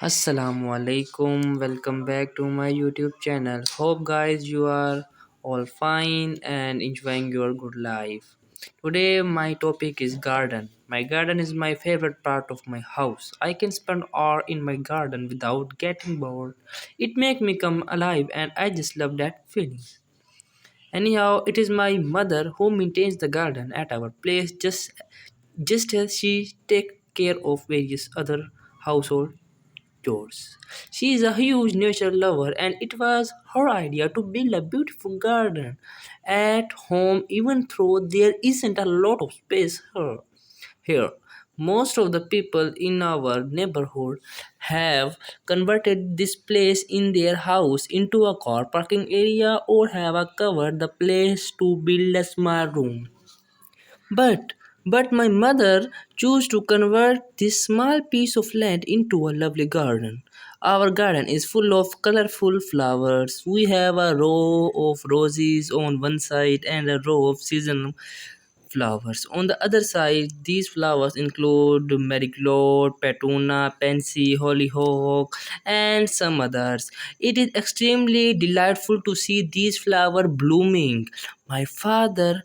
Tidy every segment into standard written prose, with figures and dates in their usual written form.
Assalamu alaikum. Welcome back to my YouTube channel. Hope guys you are all fine and enjoying your good life. Today my topic is garden. My garden is my favorite part of my house. I can spend hours in my garden without getting bored. It makes me come alive and I just love that feeling. Anyhow, it is my mother who maintains the garden at our place just as she takes care of various other household chores. She is a huge nature lover, and it was her idea to build a beautiful garden at home, even though there isn't a lot of space here. Most of the people in our neighborhood have converted this place in their house into a car parking area or have covered the place to build a small room. But but my mother chose to convert this small piece of land into a lovely garden. Our garden is full of colorful flowers. We have a row of roses on one side and a row of seasonal flowers. On the other side, these flowers include marigold, petuna, pansy, hollyhock, and some others. It is extremely delightful to see these flowers blooming. My father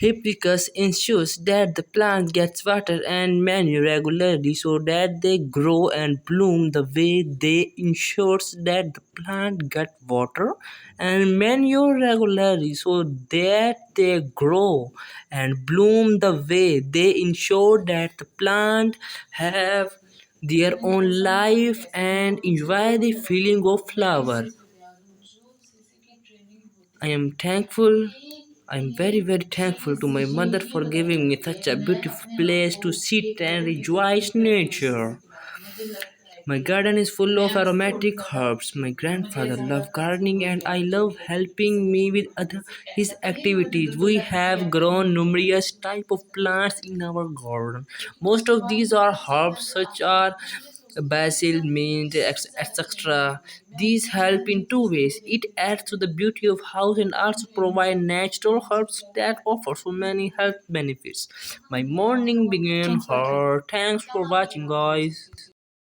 Hibiscus ensures that the plant gets water and manure regularly so that they grow and bloom the way they ensures that the plant get water and manure regularly so that they grow and bloom the way they ensure that the plant have their own life and enjoy the feeling of flower. I am thankful. I am very thankful to my mother for giving me such a beautiful place to sit and rejoice nature. My garden is full of aromatic herbs. My grandfather loved gardening and I love helping me with other his activities. We have grown numerous type of plants in our garden. Most of these are herbs such as basil, mint, etc. These help in two ways. It adds to the beauty of house and also provide natural herbs that offer so many health benefits. My morning began hard. Thanks for watching guys.